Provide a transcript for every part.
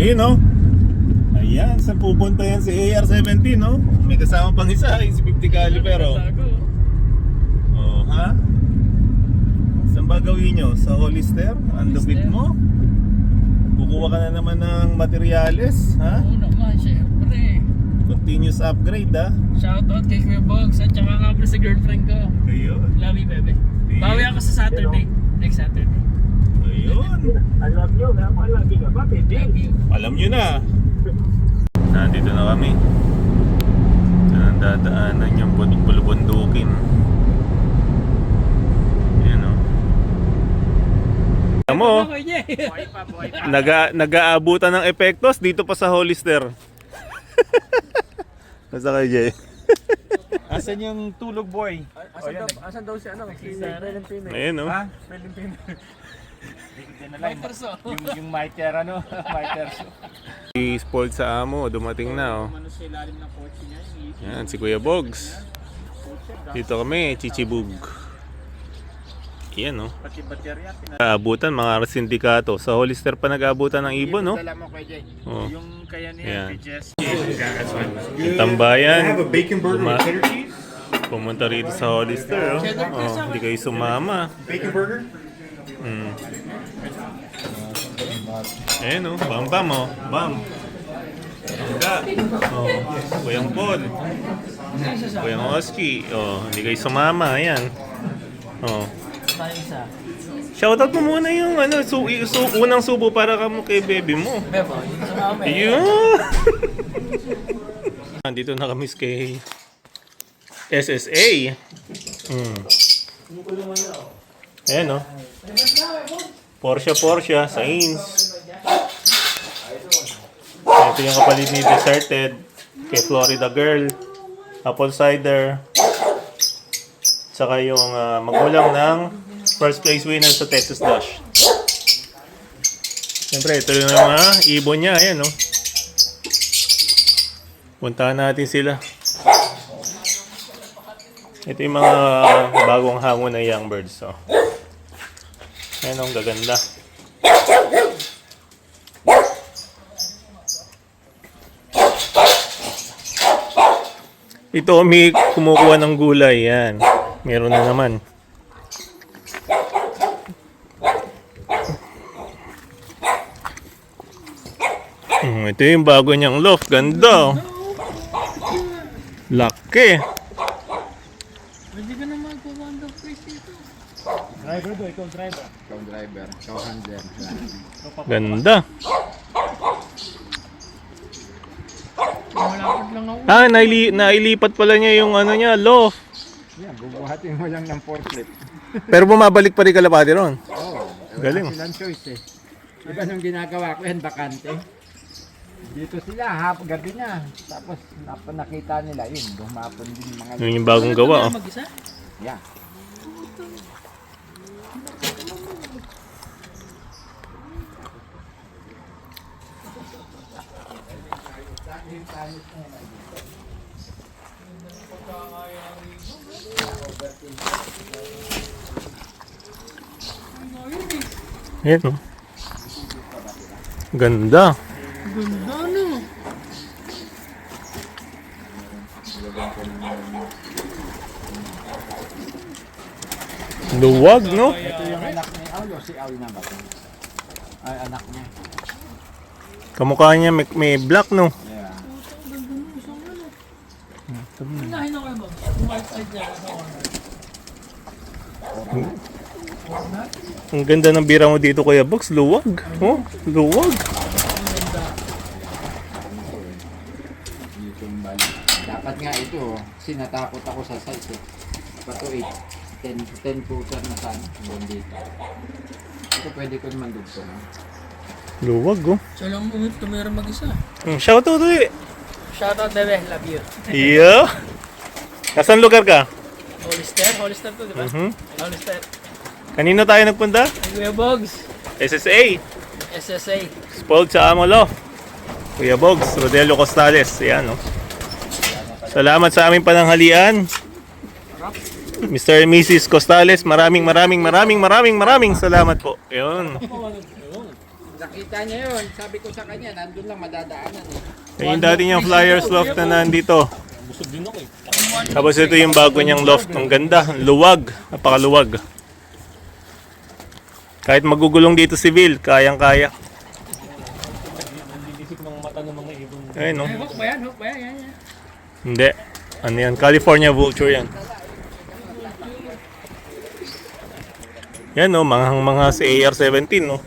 Ayun, no? Ayan, saan pupunta yan si AR-17, no? May kasama pang isa, yung si 50 caliber, oh. Oh, ha? Saan ba gawin nyo? Sa Hollister? Ang lupit mo? Kukuha ka na naman ng materyales, ha? Oo naman, syempre. Continuous upgrade, ha? Shoutout kay Kuya Bogs at saka nga pala sa girlfriend ko. Ayun. Love you, bebe. Bawi ako sa Saturday. Next Saturday. Ayun. Alam nyo na, malagi ka ba, baby? Love you. Alam nyo na. Nandito na kami. Ito ang dadaanan yung bulubundukin. Ayan, o. Alam mo, nag-aabutan ng epektos dito pa sa Hollister. Nasa kayo, Jay? Asan yung tulog boy? Asan daw si ano? Si Valentino. Ayan, o. Ha? Valentino. Mike Perso. Yung Miter ano? Miter. Si Spoiled sa amo, dumating na, o. Ano sa ilalim ng kotse niya? Yan, si Kuya Bogs. Dito kami, Chichibug. Yan, no? Pati baterya. Nag-aabutan, mga sindikato. Sa Hollister pa nag-aabutan ng ibon, no? Dala mo kay Jay. Oh. Yung kaya Ayan. niya, Jess. Yung tambayan. I have a bacon burger Duma- with cheddar cheese. Pumunta rito sa Hollister, oh. Oh, hindi kayo sumama. Bacon burger. Ayan, oh. Bam, bam, oh. Bam. Bangga. Oh. Kuyang Paul. Kuyang Oski. Oh, hindi kayo sumama. Ayan. Oh. Tayo isa. Shoutout mo muna yung ano, unang subo para ka mo kay baby mo. Bebo, yung sa mama. Ayun! Nandito na kami kay SSA. Ayan, no? Porsche, Sainz. Ito yung kapalit ni Deserted kay Florida Girl. Apple cider. Saka yung magulang ng first place winner sa Texas Dash. Siyempre, ito yung mga ibon niya. Ayan, no? Puntahan natin sila. Ito yung mga bagong hango na young birds. So. Ayan, ang gaganda. Ito, may kumukuha ng gulay. Yan. Meron na naman. Ito yung bago niyang loft. Ganda. Oh. Laki. Pwede ka naman kumanda place dito. Driver do, ikaw driver. Ikaw driver, ikaw handler. Ganda. Malapit lang ako. Ah, nailipat pala niya yung ano niya, loft. Yan, bubuhatin mo lang ng forklift. Pero bumabalik pa rin kalapati ron. Oo. Galing. Wala silang choice eh. Iba nung ginagawa ko yan, bakante. Dito sila, gabi na. Tapos nakita nila yun, dumapon din mga Yun yung bagong gawa. Oh. Mag-isa? yeah. Ayan, oh. Ganda. Ganda no. Luwag, no? Ito yung anak ni Aul, si Aul na ba ito? Ay, anak niya. Kamukha niya may black, no? Yeah. Unahin ako ba? Yung white side niya. Ang ganda ng bira mo dito, Kuya Box. Luwag. Oh, luwag. Dapat nga ito, sinatakot ako sa size eh. Pato 8, 10 footer na sana, doon dito. Ito pwede ko naman dito. Luwag, oh. So lang mo tumira mag-isa. Shoutout, eh. Shoutout bebe, love you. Yeah. Nasaan lugar ka? Hollister to, di ba? Hollister. Kanino tayo nagpunta? Kuya Bogs, SSA. SSA. Spoiled sa Amolo. Kuya Bogs, Rodelio Costales. Ayan, no? Salamat sa aming pananghalian. Mr. and Mrs. Costales, maraming salamat po. Ayun. Nakita niya yun. Sabi ko sa kanya, nandun lang madadaanan eh. Yung dati niyang Flyers loft na nandito. Tapos ito yung bago niyang loft. Ang ganda, ang luwag. Napakaluwag. Kahit magugulong dito si Vil, kayang-kaya. Ayun, no? Hook ba yan? Hook ba yan? Yan, yan. Hindi. Ano yan? California Vulture yan. Yan, no? Mga si AR-17, no?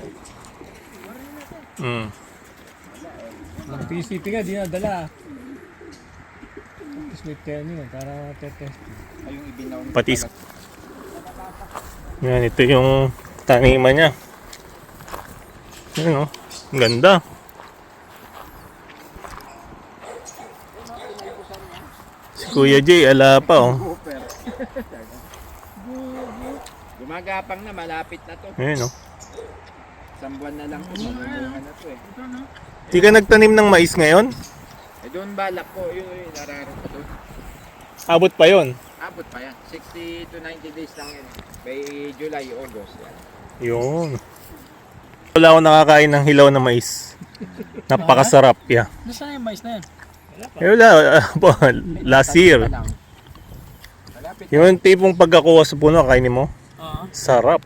Mm. Ang PCP nga, di nadala. Smith kaya niyo, para tete. Ayong ibinaw. Patis. Yan, ito yung taniman niya. Yan, no? Ang ganda. Si Kuya Jay, ala pa, oh. Gumagapang na, malapit na to. Yan, no? Isang buwan na lang to. Mabubuhan na to eh. Di ka nagtanim ng mais ngayon? Eh doon balak ko, yun nararo ko doon. Abot pa yon. Abot pa yan. 60 to 90 days lang yun. By July, August yan. Yun. Wala ako nakakain ng hilaw na mais. Napakasarap, yeah. Nasaan yung mais na yan? Eh, wala, last year. Malapit. Yung tipong pagkakuha sa puno, kainin mo, Oo. sarap.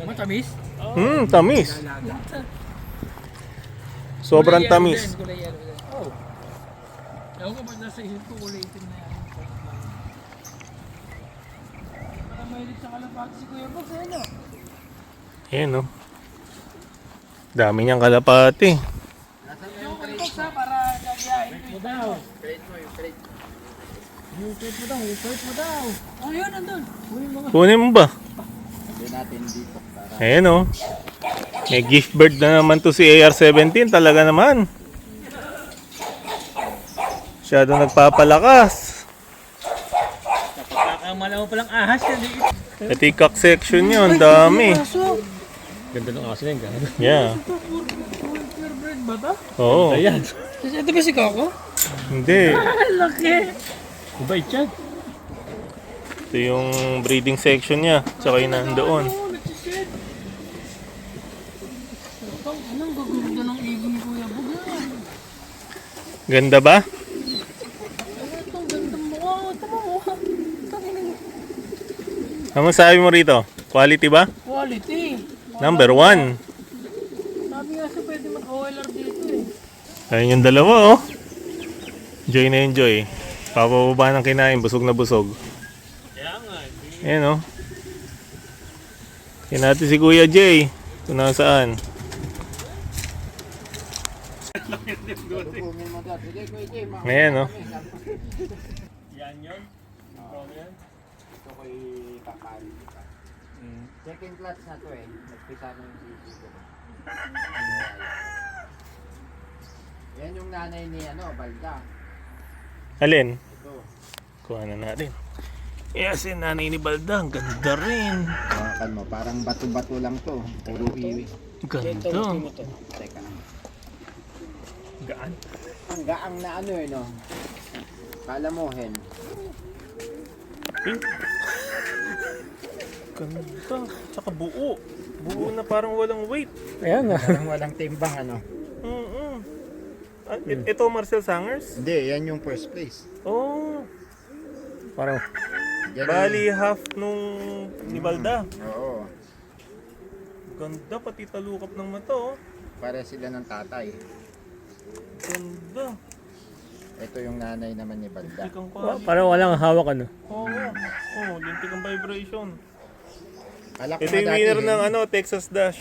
Matamis? Tamis. Sobrang Kulay tamis. yellow din, kulay yellow din. Oh. Ewan ko ba't nasa isip ko kulay itim na yan. Para mahilig sa kalapati si Kuya Box, eh, no? Ayan, no. Dami niyang kalapati. Yung Kuya Box, ha, para gagayain ko mo daw. Crate mo, yung crate. Yung crate mo daw, yung crate mo daw. Oh, yun, nandun. Uy, mga. Kunin mo ba? Hindi natin dito. Para Ayan, no. May gift bird na naman to si AR-17. Talaga naman. Masyado nagpapalakas. Kakamala mo palang ahas yan. Ito yung cock section yun. Ang dami. Ganda ng aso na yun, gano'n. Yeah. Purebred ba ito? Oo. Ayan. Ito ba si Coco? Hindi. Laki. Mabait yan. Ito yung breeding section niya. Tsaka yung nandoon. Oo, nagsisid. Anong gagawin ng ibon ni Kuya Bug yan? Ganda ba? Ito, gandang mukha. Ito mo mukha. Ano sabi mo rito? Quality ba? Quality. Number 1. Sabi nga siya pwede mag-OLR dito eh. Ayun yung dalawa, oh. Enjoy na enjoy. Papababa ng kinain. Busog na busog. Kaya nga. Ayan, oh. Yan natin si Kuya Jay. Kung nasaan. Bumil mo daw. Sige, Kuya Jay, mga Ayan, oh. Yan yun? Yan? Ito ko'y kakali. Second class na to eh. Nagpisa na yung sisi ko. Yan yung nanay ni Balda. Alin? Ito. Kuha na natin. Yes, yung nanay ni Balda. Ang ganda rin. Hawakan mo, parang bato-bato lang to. Puro iwi. Ganda. Teka. Gaan. Ang gaang na ano eh, no? Kala mo, hen. Ganda. Tsaka buo. Buo na parang walang weight. Ayan nga. Parang walang timbang, ano? Ito Marcel Sangers? Hindi, yan yung first place. Oh. Parang Yan Bali half nung ni Balda. Oo. Ganda pati talukap ng mata, oh. Para sila ng tatay. Ganda. Ito yung nanay naman ni Balda. Lintik ang quality. parang walang hawak ano. Oo. Oh, lintik ang vibration. Alak Ito na yung dati, winner hen. ng Texas Dash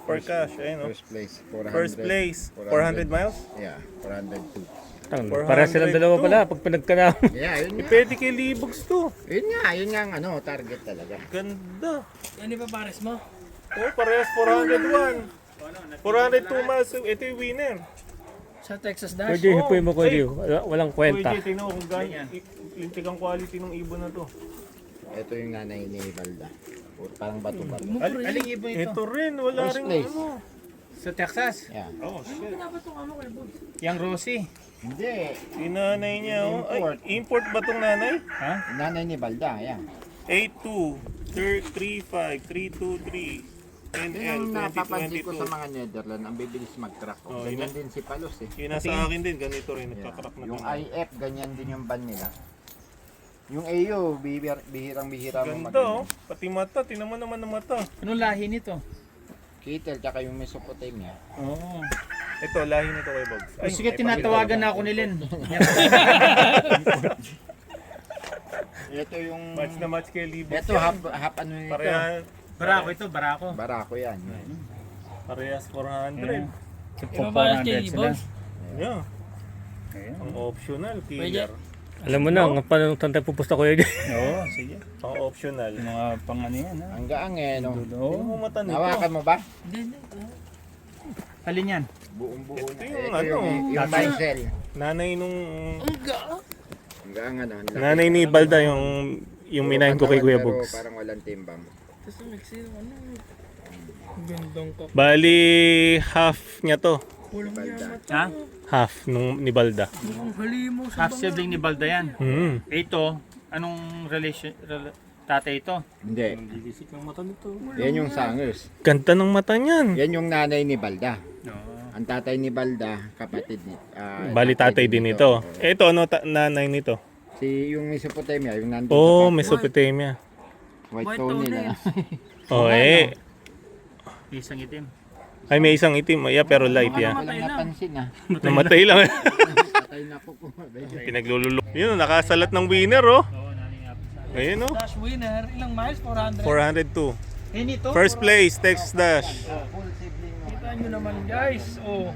for cash. Ayun, oh. First place, 400. First place. 400 miles? Yeah, 402. Para silang dalawa pala pag pinagkana. Yeah, yun nga. Pwede kay Libogs to. Yun nga ang ano, target talaga. Ganda. Ano ba pares mo? Oh, parehas 401. 402 miles. Ito yung winner. Sa Texas Dash? Pwede, hipoy mo, Kuya. Walang kwenta. Pwede, tingnan mo kung gano'n. Lintik ang quality ng ibon na to. Ito yung nanay ni Balda. Parang bato-bato. Aling ibon Ito rin, wala First rin place. ano. Sa Texas? Yeah. Oh, shit. Pinapatungan mo kay Boy. Yang Rosie. Hindi. Si nanay niya, oh. Import. Ay, import ba tong nanay? Ha? Yung nanay ni Balda, yeah. 82, 335, 323. Yan ang napapansin ko 2022. sa mga Netherlands, ang bibilis mag-crack. Oh, Ganyan yun din si Palos eh. Yung nasa akin din, ganito rin, Yeah. nagkakrak na Yung kami. IF, ganyan din yung ban nila. Yung AO, bihirang-bihira mo Ganda oh, pati mata, tinan mo naman ang mata. Anong lahi nito? Kittel, tsaka yung Mesopotamia. Oo. Ito, lahi nito kay Bogs. Ay, Sige, ay, tinatawagan na ako ni Len. Ito yung... Match na match kay Libos. Ito, half ano nito. Barako ito, barako. Barako yan. Parehas 400. Ibabayas kay Libos. Yeah. Ang optional, killer. Alam mo na, ang paano tayo pupusta ko yun. Oo, sige. Ang optional. Mga pang ano yan, ha? Ang gaang eh, no? Tingnan mo mata nito. Nawakan mo ba? Alin yan? Buong-buo Ito na. yung Ito ano, yung Tycel. Nanay nung... Ang gaang ano. ang laki. Nanay ni Balda yung minahin ko kay Kuya Pero Bogs. parang walang timbang. Bali, half niya to. Balda. Ha? Half nung ni Balda. Half sibling ni Balda yan. Ito, anong tatay ito? Hindi. Yan yung sangers. Ganda ng mata niyan. Yan yung nanay ni Balda. Oo. Ang tatay ni Balda, kapatid ni... Bali tatay din ito. Ito, ano nanay nito? Si yung Mesopotamia, yung nandun Oh, sa Mesopotamia. white tone nila. Oh, eh. Isang itim. Ay, may isang itim. Yeah, pero light, Hindi yeah. ko lang napansin ah. Namatay lang. Patay na po po. Pinaglululok. Yun, nakasalat ng winner, oh. Oo, naning apis. Ayun, oh. Dash winner, ilang miles? 400. 402. Eh nito, First place, Texas Dash. Full sibling mo. kita nyo naman guys. Oh.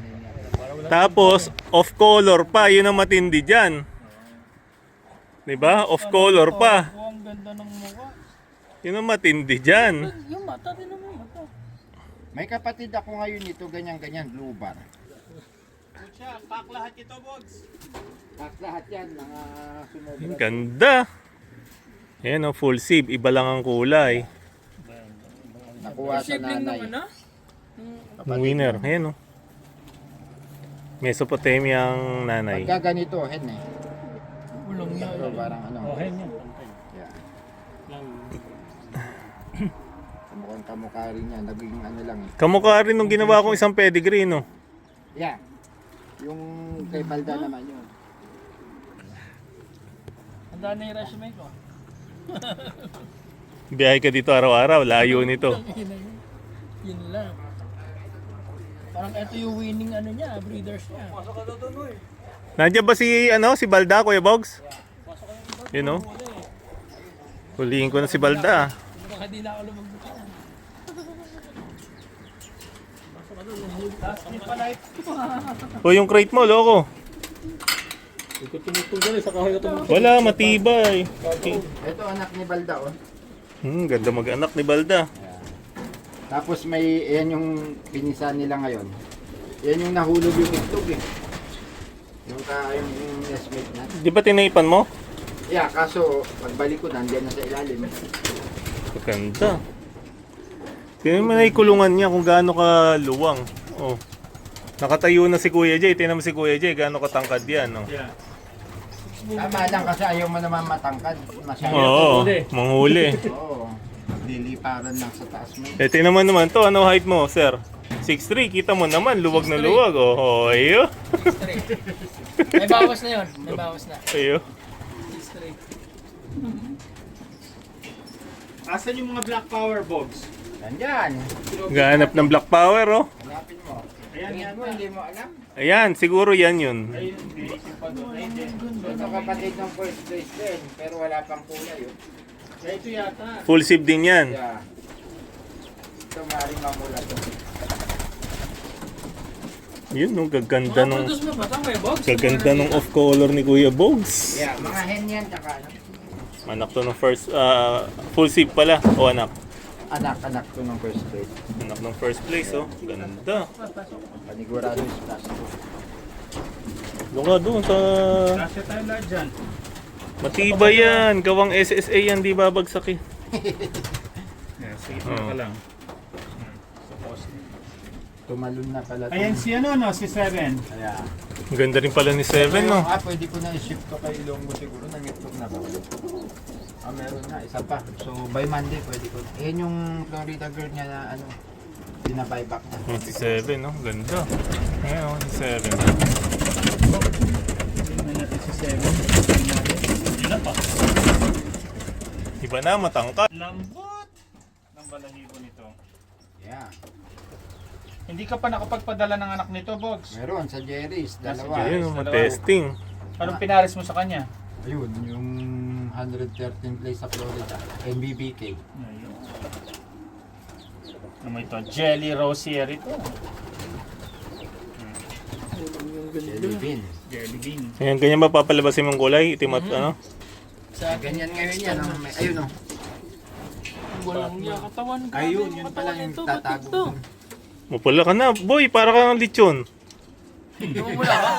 Tapos, off color pa. Yun ang matindi dyan. Diba? Off color pa. Oh, ang ganda ng mukha. Yun ang matindi dyan. Yung mata din naman mata. May kapatid ako ngayon nito, ganyan-ganyan, blue bar. Pack lahat ito, Bogs. At lahat yan, mga Ang sumobra. ganda. Ayan, oh, full sib. Iba lang ang kulay. Nakuha sa Sibling nanay. naman ah. Ang winner. Ayan, oh. Mesopotamia ang nanay. Pagka ganito, hen eh. Ulong niya. Pero parang ano. Okay niya. Yeah. Mukhang kamukha rin yan, naging ano lang eh. Kamukha rin nung ginawa kong isang pedigree, no? Yeah. Yung kay Balda naman yun. Ang dami yung resume ko. Biyahe ka dito araw-araw. Layo nito. Yun lang. Parang ito yung winning ano niya, breeders niya. Nandiyan ba si Balda, Kuya Bogs? You know? Huliin ko na si Balda. Baka di na ako lumagbukan. O yung crate mo, loko. Wala, matibay. Ito anak ni Balda oh. Ganda mag-anak ni Balda. Tapos may, yan yung pinisan nila ngayon. Yan yung nahulog yung itlog eh. Yung nestmate na. Di ba tinaipan mo? Yeah, kaso pagbalik ko nandiyan na sa ilalim. Maganda. Tingnan mo na yung kulungan niya kung gaano ka luwang. Oh. Nakatayo na si Kuya Jay. Tingnan mo si Kuya Jay, gaano katangkad yan. Oh. Tama lang kasi ayaw mo naman matangkad. Masyado. Oo, manghuli. Oo. Diliparan lang sa taas mo. Eh, tingnan mo naman to. Ano height mo, sir? 6'3". Kita mo naman, luwag na luwag. Oh, ayo. May bawas na yun. May bawas na. Ayo. Straight. Asan yung mga Black Power, Bogs? Nandyan. Gahanap ng Black Power, oh. Hanapin mo. Ayan, Tingin mo, hindi mo alam. Ayan, siguro yan yun. Ayun, inisip pa doon. Ayun din. Ito kapatid ng first place din, pero wala pang kulay oh. Ito yata. Full sib din yan. Yeah. Ito maaaring mamula to. Yun, no, gaganda nung... Produce mo ba ito? May box? Gaganda nung off color ni Kuya Bogs. Yeah, mga hen yan, tsaka ano. Anak to ng first, full sib pala. O anak. Anak to ng first place. Anak ng first place, oh. Ganda. Panigurado is plastic. Doon ka doon sa... Kasya tayo lahat dyan. Matibay yan. Gawang SSA yan, di babagsak eh. Yeah, sige, Oo. ka lang. Tumalon na pala to. Ayan si ano, no? Si Seven. Kaya. Ang ganda rin pala ni Seven, no? Pwede ko na i-ship to kay Ilonggo siguro. Nangitlog na ba? Meron na. Isa pa. So, by Monday pwede ko. Yan yung Florida girl niya na ano. Binabuyback na. 27, no? Ganda. Ayan, oh, 27. Tingnan natin si 7. Ilan pa? Iba na, matangkad. Lambot ng balahibo nito. Yeah. Hindi ka pa nakapagpadala ng anak nito, Bogs. Meron sa Jerry's, dalawa. Ayun, testing. Anong pinares mo sa kanya? Ayun, yung 113 place sa Florida. MBBK. Ayun. Ano mo ito? Jelly Rosier ito. Jelly bean. Jelly bean. Ayan, ganyan ba papalabasin mong kulay? Itim at ano? Sa ganyan ngayon yan. Ayun o. Walang niya katawan. Grabe Ayun, ang yun katawan pala yung nito. tatago. Ba't ito? Mapula ka na, boy. Para kang lechon. Namumula ka?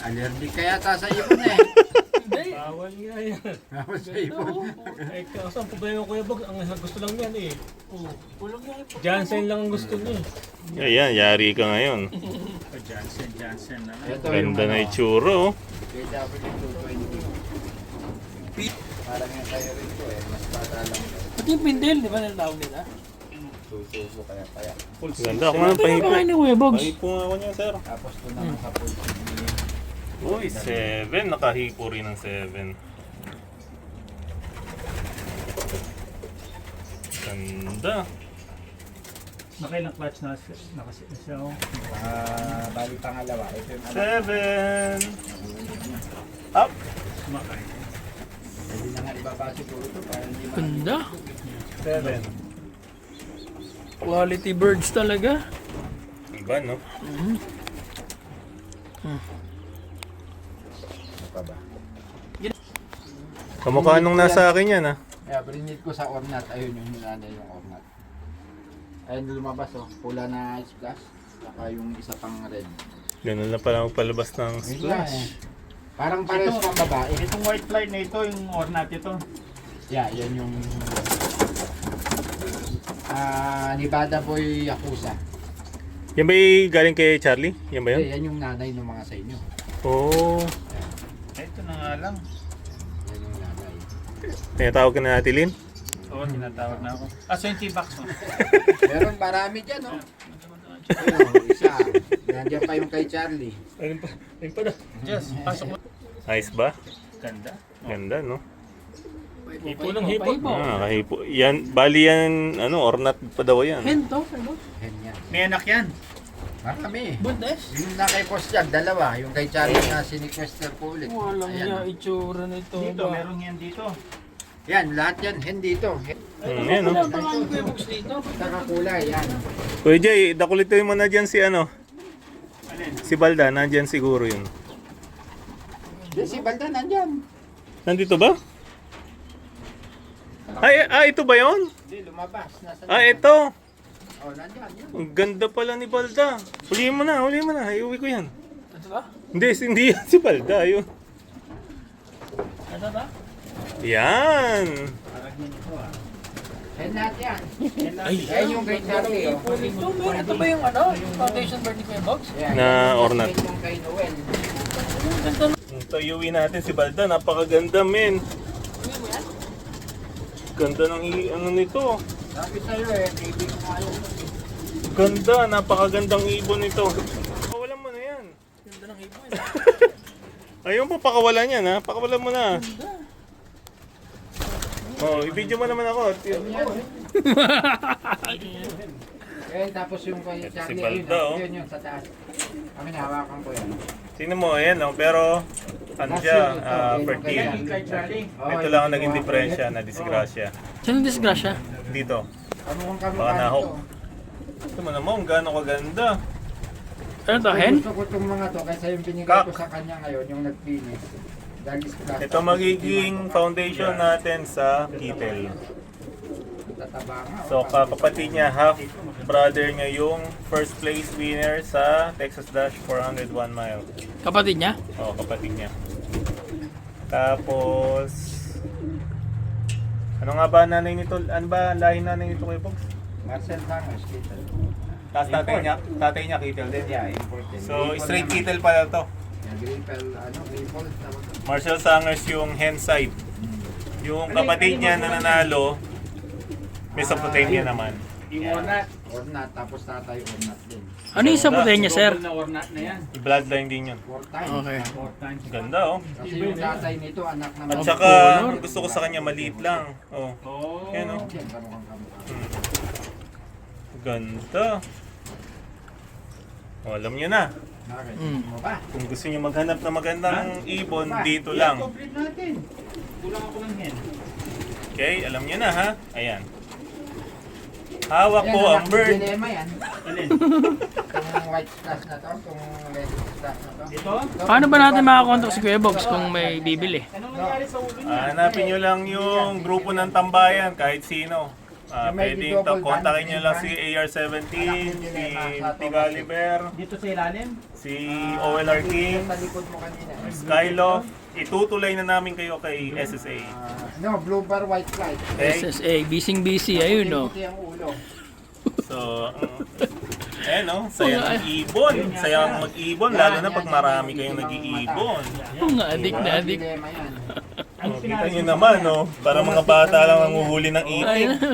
Allergic kaya ta sa ibon eh. Hindi. Bawal nga yan. Tapos sa ibon. Eh, kaso ang problema ko yung bag, ang gusto lang yan eh. Oh, walang niya. Jansen lang ang gusto niya eh. Ayan, yari ka ngayon. Johnson na. Ito Ganda na itsura, oh. KW220. Parang yung tayo rito eh. Mas bata lang. Pati yung pindel, di ba nalawag nila? Susubo kaya. Ganda. Ako nga ng pahipo. Pinapakain ni Kuya Bogs. Pahipo nga ako niya, sir. Tapos ito naman sa pool. Uy, 7. Nakahipo rin ng 7. Ganda. Nakailang clutch na siya. Oh. Bali pangalawa. Ito yung 7. Up. Sumakay. Hindi na nga ibaba siguro ito para hindi Ganda. 7. Quality birds talaga. Iba, no? pa ba? Kamukha nung nasa akin yan, ha? Kaya brinid ko sa ornat. Ayun yung hinanay yung ornat. Ayun lumabas oh. Pula na splash. Saka yung isa pang red. Ganun na pala magpalabas ng Ayun splash. lang, eh. Parang pares pang babae. Itong white flight na ito, yung ornat ito. Yeah, yan yung Nevada Boy Yakuza. Yan ba galing kay Charlie? Yan ba Hindi, yun? yan yung nanay ng mga sa inyo. Oo. Ito na nga lang. Yan yung nanay. Tinatawag ka na natin, Lin? Oo, tinatawag na ako. So yung T-Box mo. Meron marami dyan, oh. Ayun, isa. Nandiyan pa yung kay Charlie. Ayun pa na. Yes, pasok mo. Ayos ba? Ganda. Ganda, no? Hipo ng hipo. Kahipo. Yan, bali yan, ano, ornat pa daw yan. Hen to, ano? Yan yan. May anak yan. Marami. Bundes? Yung na kay Boss Jack, dalawa. Yung kay Charlie na siniquester po ulit. Walang Ayan, niya oh. itsura nito. Dito, ba? meron yan dito. Yan, lahat yan. Hen dito. Yan, no? Wala pa nga yung Kuya Bogs dito. Nakakulay, yan. Kuya Jay, dakulitin mo na dyan si ano, Alin? si Balda, nandyan siguro yun. Di, si Balda nandyan. Nandito ba? Ito ba yun? Hindi, lumabas. Nasa Ito. Oh, nandyan. Yan. Ang ganda pala ni Balda. Huliin mo na. Iuwi ko yan. Ito ba? Hindi yan si Balda. Yun. Ito ba? Yan. Hen lahat yan. Ay. Yan yung kay Charlie, oh. Ito, meron. Ito ba yung ano? Yung foundation bird ni Kuya Bogs? Yan, Na yan. ornat. Yung kay Noel. Ganda na. Ito, iuwi natin si Balda. Napakaganda, men. Uwi mo yan? Ganda ng ano nito. Sabi sa'yo eh, baby ko nga yun. Ganda. Napakagandang ibon nito. Pakawalan mo na yan. Ganda ng hipo. Ayaw mo, pakawalan yan, ha? Pakawalan mo na. Ganda. Oh, i-video mo naman ako. Eh, tapos yung kay Ito si Charlie, Balda, oh. yun sa taas. Kami nahawakan ko yan. Tingnan mo, ayan, oh. Pero, ano siya, fertile. Kay Charlie. Ito lang ang naging diferensya na disgrasya. Saan yung disgrasya? Dito. Ano kung kami Baka nahok. Ito mo naman, gaano kaganda. Ano to, hen? Gusto ko itong mga to, kaysa yung binigay Kak. ko sa kanya ngayon, yung nag-finish. Dahil splash. Ito magiging foundation natin sa Kittel. Tataba nga. So, kakapatid niya, half brother niya yung first place winner sa Texas Dash 401 mile. Kapatid niya? Oo, kapatid niya. Tapos, ano nga ba nanay nito? Ano ba lahi nanay nito kay Fox? Marcel Sangers, kita. Tapos tatay niya Kittel din. Yeah, important. So, straight Kittel pala to. Gripel, Gripel, tawag ko. Marshall Sangers yung hen side. Yung kapatid niya na nanalo, Mesopotamia naman. Yung ornat. Ornat, tapos tatay ornat din. Ano yung sa puti niya, sir? Double na ornat na yan. Bloodline din yun. 4 times. Okay. 4 times. Ganda oh. Kasi yung tatay nito, anak naman. At saka, gusto ko sa kanya maliit lang. Oh. Oh. Yan oh. Yan, kamukhang kamukha. Ganda. Oh, alam niyo na. Bakit? Mm. Mo ba? Kung gusto niyo maghanap ng magandang ibon, dito lang. Complete natin. Kulang ako ng hen. Okay, alam niyo na ha. Ayan. Hawak Yan, po anak ang ng bird. Dilema yan. Alin? Itong white splash na to, itong red splash na to. Ito? Paano ba natin makakontak si Kuya Bogs kung may bibili? Anong nangyari sa ulo niya? Hanapin niyo lang yung grupo ng tambayan, kahit sino. May Pwedeng double kontakin niyo lang band, si AR-17, si Tigaliber, Dito sa ilalim? si OLR King, Sa likod mo kanina. Skyloft. Itutulay na namin kayo kay SSA. No, blue bar, white flight. Okay? SSA, busy, ayun no. Puti ang ulo. So, eh no, sayang mag-ibon. Sayang mag-ibon, lalo na pag marami kayong nag-iibon. Ang adik na adik. Dilema yan. Oh, kita nyo naman, no? Para mga bata lang ang huhuli ng Ay itik. na.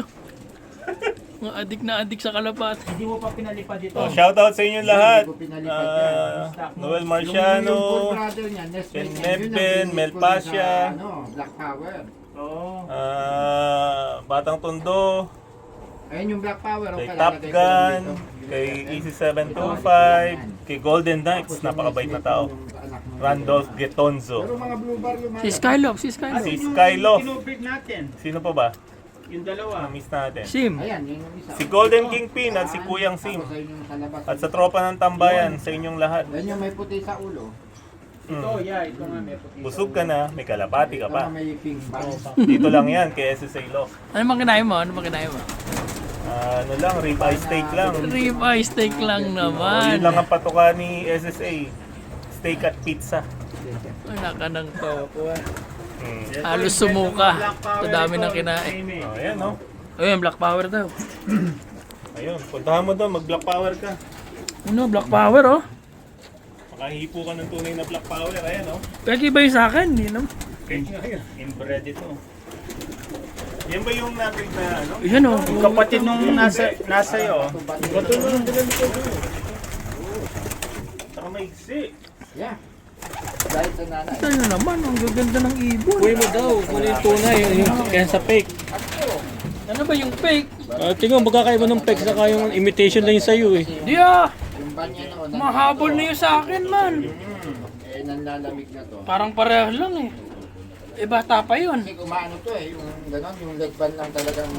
Ang adik na adik sa kalapat. Hindi mo pa pinalipad dito. Oh, shoutout sa inyo lahat. Hindi ko pinalipad yan. Noel Yung Marciano, full brother niya, Nesmith, Ken yun ang Nebben, binigay Mel ko dun Pasha. sa, Black Power. Oo. Batang Tondo, Ayun yung Black Power. kay ang Top palalagay ko Gun, lang dito. kay EC725, kay Golden Knights, napakabait na tao. Yung anak mo. Randolph Getonzo, Pero mga blue bar yung Si Skyloft, si Skyloft. si Skyloft. Kinubrid natin. Sino pa ba? Yung dalawa. Na-miss natin. Sim. Ayan, yun yung isa. Si Golden Kingpin at si Kuyang Sim. Tapos ayun yung sa labas. At sa tropa ng tambayan, sa inyong lahat. Ayun yung may puti sa ulo. Ito, yeah. Ito nga may puti. Busog ka na, may kalapati ka Ito pa. na may pink band. Dito lang yan, kay SSA Loft. Ano bang kinain mo? Ano bang kinain mo? Ano lang, ribeye steak lang. Rib eye steak lang Yun naman. lang ang patuka ni SSA. Steak at pizza. Wala ka ng toko. Mm. Halos sumuka sa dami ng kinain. Oh, ayan no. Ayun, Black Power daw. Ayun, puntahan mo doon, mag Black Power ka. Ano, Black Power oh. Makahipo ka ng tunay na Black Power, ayan no. Pwede iba yung sa akin, hindi naman. Inbred ito. Yan ba yung nabig na ano? Yan oh. Yung kapatid nung nasa iyo. Saka maigsi. Yeah. Dahil sa nanay. Ano naman, ang gaganda ng ibon. Kuya mo daw, kung ano yung tunay, yung kaya sa fake. Ano ba yung fake? Tingnan, magkakaiba ng fake saka yung imitation lang yung sa'yo eh. Di ah, Yung banya noon. mahabol na yung sa akin man. Eh, nanlalamig na to. Parang pareho lang eh. Eh bata pa yun. Kasi kumaano to eh, yung gano'n, yung leg band lang talagang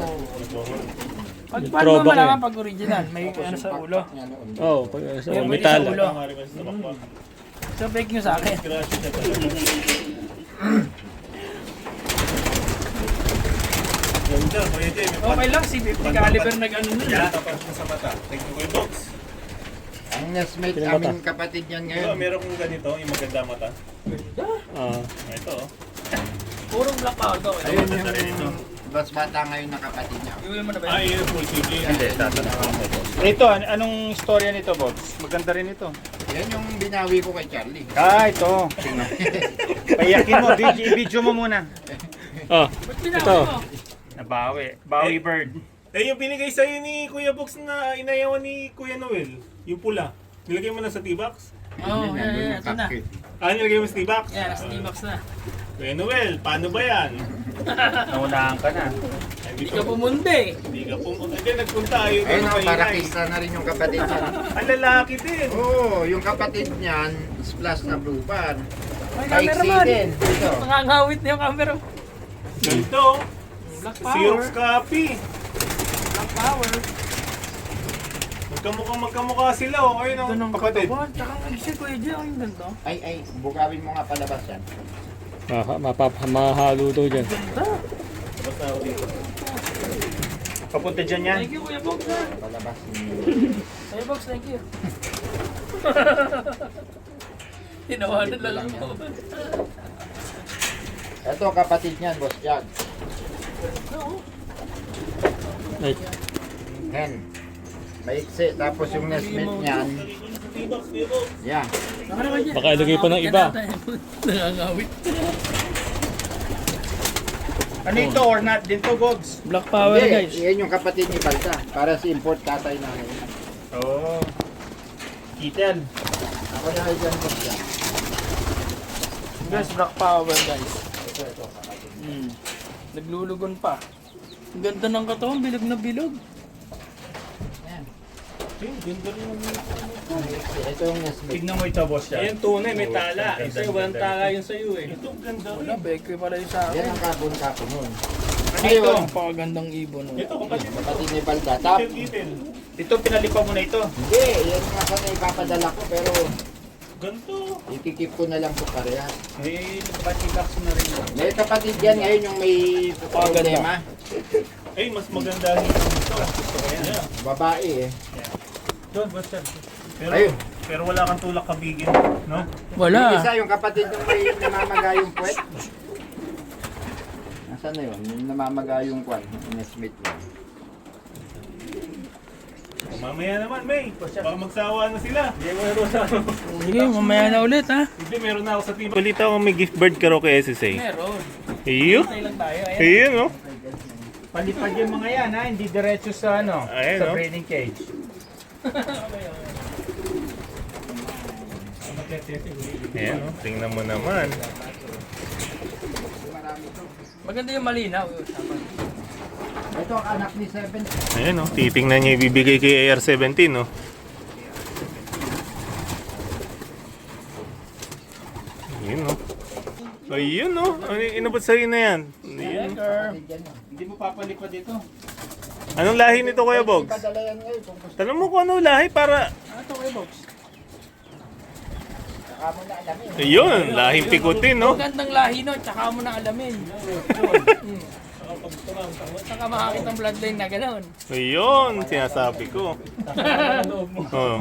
Pag Yung paano mo throwback malaman eh. pag original, may ano sa ulo. niya noon. Oo, pag sa May metal. sa ulo. Tama rin sa bakbak. So fake nyo sa akin. Grabe siya talaga. Ganda, Kuya Jay, may Okay lang, si 50 caliber nag-ano na. Yan, tapos mo sa mata. Take mo yung box. Ang nestmate, Pinamata. aming kapatid yan Diba, ngayon. meron kong ganito, yung maganda mata. Ah. Ito, oh. Purong black powder to. Ayun maganda rin ito. yung bas bata ngayon na kapatid niya. Iuwi mo na ba Ay, yun? yun, full CG. Hindi, tatanong ako. Ito, anong istorya nito, Bob? Maganda rin ito. Yan yung binawi ko kay Charlie. Ah, ito. Tingnan. Payakin mo, video mo muna. Ah, Ba't ito. pinakaw mo? Nabawi. Bawi bird. Eh, yung binigay sa'yo ni Kuya Box na inayawan ni Kuya Noel, yung pula. Nilagay mo na sa T-Box? Oo, yan, ito na. Ah, nilagay mo sa T-Box? Yan, nasa T-Box na. Kuya Noel, paano ba yan? Naunahan ka na. Hindi ka pumundi. Hindi ka pumunta. Hindi, nagpunta. Ayaw Ayun na ang maingay. parakista na rin yung kapatid niya. Ang lalaki din. Oo, yung kapatid niyan, splash na blue bar. May Maiksi cameraman. din. Dito. Nangangawit na yung camera. Ganito. Black Xerox power. copy. Black power. Magkamukha sila. Oh. Ayun Ito ang ng kapatid. katawan. Tsaka kasi Kuya Jay, ang ganda. Ay, bukawin mo nga palabas yan. Mahalo daw dyan. Ganda. Basta ako dito. Papunta dyan yan. Thank you Kuya Box ha. Palabas. Kuya Box, thank you. Tinawanan na lang ako. Ito kapatid niyan, Boss Jag. Ay, Hen. Maiksi. Tapos yung nestmate niyan. Yeah. baka ilagay pa ng iba. Nangangawit. Ano ito or not din to, Bogs? Black Power Hindi, guys. yan yung kapatid ni Balta. Para si import tatay na ngayon. Oo. Kitten. Ako na ay dyan po siya. Guys, Black Power guys. Ito, kapatid. Naglulugon pa. Ang ganda ng katawan, bilog na bilog. Yan. Ganda rin naman. Ito yung Nesmith. Tignan mo ito, boss. Ayun tunay, may tala. Ganda, Sa'yo, walang ganda. tala yun sa'yo eh. Ito, ganda Wala, beke pala yung sa Yan akin. ang kapon nun. Ano ito? Ang pakagandang ibon. No? Ito, kapatid mo. Kapatid ni Balta. Tap. Kitten. Ito, pinalipa mo na ito. Hindi, yan nga pa na ipapadala ko pero Ganto. ikikip ko na lang po parehas. Eh, nakapatigax mo na rin. May kapatid yan ngayon yung may problema. Ay, mas maganda rin ito. Gusto ko yan. Yeah. Babae eh. Doon, boss. Pero, Ayun. pero wala kang tulak kabigin, no? Yung Wala. isa yung kapatid yung may namamagayong puwet. Nasaan na yun? Yung namamagayong kwan. Nesmith yun. O, mamaya naman, May. Baka magsawa na sila. Sige, mamaya na ulit ha. Hindi, meron na ako sa team. Balita akong may gift bird ka raw kay SSA. Meron. Iyo? Tayo lang tayo. Ayan. Ayun, no? Palipad yung mga yan, ha? Hindi diretso sa ano, Ayan, sa no? breeding cage. Ayan, no? Tingnan mo naman. Maganda yung malinaw. Ito ang anak ni Seven. Ayan, no? Titingnan niya ibibigay kay AR-17, no? Ayun, no? Ayun, no? Ano inabot sa'yo na yan? Ayun, no? Hindi mo papalipad dito. Anong lahi nito, Kuya Bogs? Ipadala yan ngayon kung gusto Tanong mo kung anong lahi para... Ano to kay Box? ka mo na alamin. Ayun, lahing pikutin, no? Magandang lahi no, tsaka mo na alamin. Saka makakita ng bloodline na gano'n. Ayun, sinasabi ko. Oh.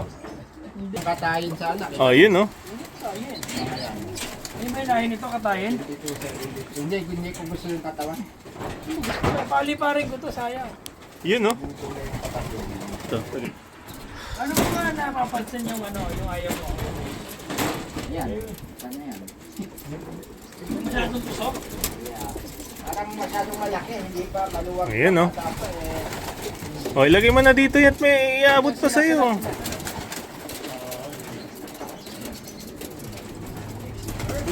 Katayin sa anak. Oh, yun, no? Ay, may lahi nito katayin. Hindi ko gusto yung katawan. Pali pa rin ko to, sayang. Yun, no? Ito. Ano mo nga napapansin yung ano, yung ayaw mo? Yan. Ano yan? Masyadong tusok? Parang masyadong malaki, hindi pa maluwag. Ayan, no? Dapat, eh, Oh, ilagay mo na dito yan, may iabot pa sa'yo.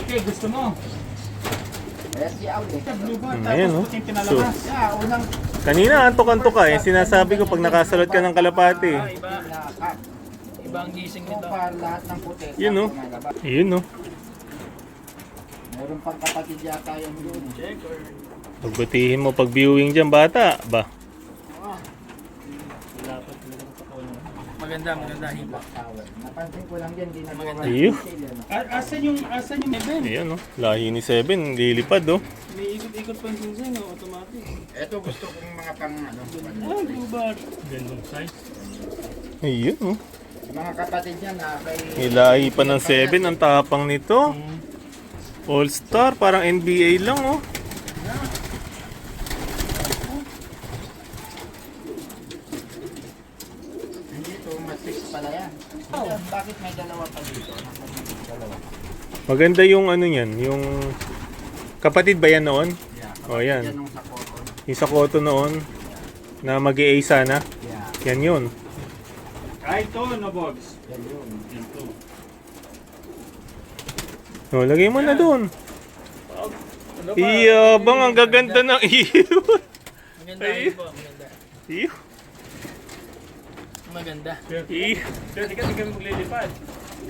Okay, gusto mo? Ayan si Aul eh. Blue bar, Ayan, no? tapos puting pinalabas. Yeah, unang Kanina, antok-antok ka eh. Sinasabi ko pag nakasalot ka ng kalapati. Iba. pinaka. Ibang gising So nito. far, lahat ng puti. Yun, no? Tumalabas. Yun, no? Meron pang kapatid yata yung doon. Check or... Pagbutihin mo pag viewing dyan, bata. Ba? Maganda hiba. Tower. Napansin ko lang yan, di na Maganda. Iyo. Asan yung Eben, Ayan, no? Lahi ni Seven, lilipad, oh. may ikot-ikot pa yung singsing, no? Automatic. Ito gusto kong mga pang ano. Blue bar. Ayun, no? Mga kapatid niya na kay... Ilahi pa ng Seven, ang tapang nito. All-star, parang NBA lang, oh. Hindi to, mas 6 pala yan. Bakit may dalawa pa dito? Dalawa. Maganda yung ano yan, yung... Kapatid ba yan noon? Yeah. Oh, yan. Yan nung sa koto. Yung sa Koto noon, na mag-A sana. Yeah. Yan yun. Kahit to, no, Bogs? Yan yun. Oh, lagay mo na doon. Iya, bang ang gaganda ng iyo. Maganda Ay. hiba, maganda. Iyo. Maganda. Iyo. Pero di ka maglilipad.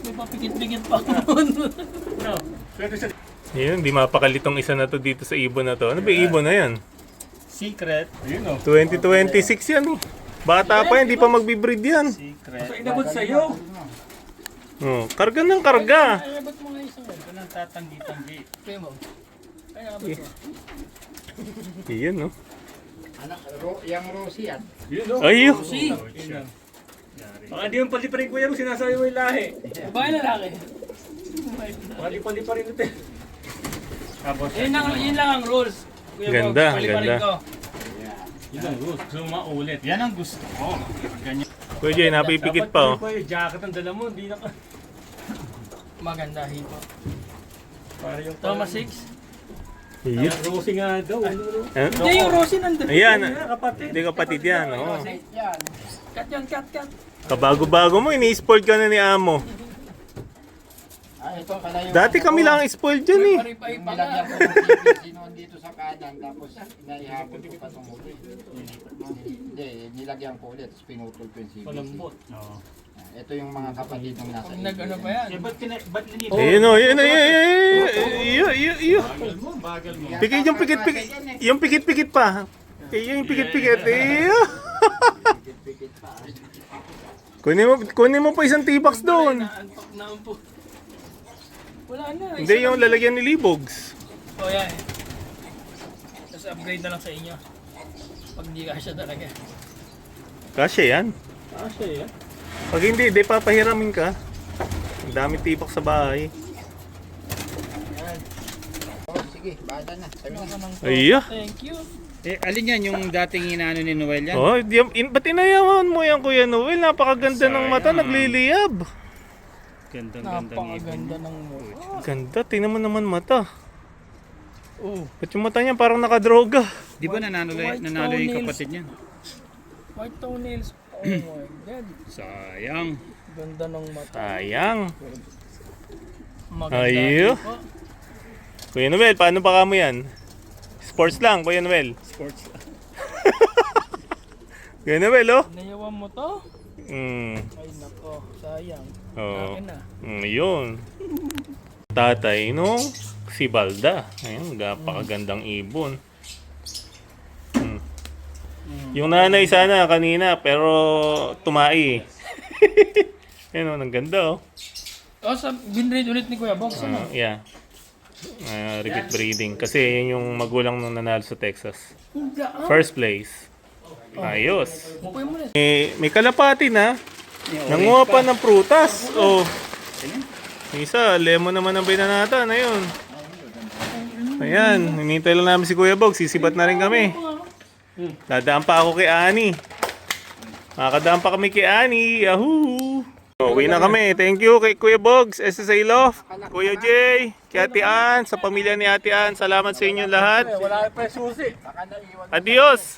May papikit-pikit pa ako. No. Pero sa Yun, di mapakalitong isa na to dito sa ibon na to. Ano ba yung ibon na yan? secret. Ayun, no? 2026 yan eh. Bata pa yan, di pa magbibreed yan. Secret. So, inabot sa'yo. Oh, karga ng karga. Ay, ba't mo nga isang Ito nang tatanggi-tanggi. Kaya mo. Ay, abot mo. Iyan, no? Anak, yung Rosie yan. Yun, no? Ayun. Si, Baka di yung pali-pali ko yan kung sinasabi mo yung lahi. babae lalaki. Pali-pali pa rin ito. Tapos, Yun lang ang rules. Kuya Bob, Ganda, pali-pali ganda. ko. yun ang gusto. Gusto mo maulit. Yan ang gusto ko. Ganyan. Kuya Jay, napipikit pa, oh. Dapat yung jacket ang dala mo, hindi na ka. Maganda hiba. Para yung Thomas 6. Iya. Rosy nga daw. Hindi, yung Rosie nandun. Ayan. Kapatid. Hindi kapatid yan. Oh. Yan. Cut yan, cut. Kabago-bago mo, ini-spoiled ka na ni Amo. Ito pala yung Dati kami lang spoiled dyan eh. Pari-pari pa nga. nilagyan ko ng CPC noon dito sa kanan, tapos naihabol ko pa itong huli. Hindi, nilagyan ko ulit, tapos pinutol ko yung CPC. Malambot. Ito yung mga kapatid ng nasa Pag nag-ano pa yan. Ba't linito? Ayun o, yun. Pikit yung pikit-pikit. Yung pikit-pikit pa. Yung pikit-pikit. Kunin mo pa isang T-box doon. Naantok na po. Wala na. Hindi yung lalagyan ni Libogs. O yan. Tapos upgrade na lang sa inyo. Pag hindi kasya talaga. Kasya yan. Kasya yan. Pag hindi, di papahiramin ka. Ang dami T-box sa bahay. Yan. Oh, sige, bada na. Sabi Ano ka na. ng Iya. Thank you. Alin yan? Yung dating inaano ni Noel yan? Oh, ba't inayawan mo yan, Kuya Noel? Napakaganda ng mata, nagliliyab. Napakaganda ng mukha. Ganda, tingnan mo naman mata. Oh, Ba't yung mata niya parang nakadroga? Di ba nanalo yung toenails. kapatid niya? white toenails. Oh my God. Sayang. Ganda ng mata. Sayang. Maganda Ayo. po. Kuya Noel, paano pa kamo yan? Sports lang, Kuya Noel. Sports. Kuya Noel, oh. Nayawan mo to? Ay nako, sayang. Oo. Akin na. Yun. Tatay no, si Balda. Ayun, napakagandang ibon. Yung nanay sana kanina, pero tumai. Ayun, ang ganda, oh. Oh, binread ulit ni Kuya Box. Ano? Yeah. Repeat breeding. Kasi yun yung magulang nung nanalo sa Texas. First place. Ayos. Mupoy mo na. May kalapati na. Nanguha pa ng prutas. Oh. Isa, lemon naman ang binanata na yun. Ayan, hinintay lang namin si Kuya Bog. Sisibat na rin kami. Dadaan pa ako kay Ani. Makakadaan pa kami kay Ani. Yahoo! Uwi na kami. Thank you kay Kuya Bogs, SSA Love, Kuya Jay, kay Ate Ann, sa pamilya ni Ate Ann. Salamat sa inyo lahat. Wala pa yung susi. Adios!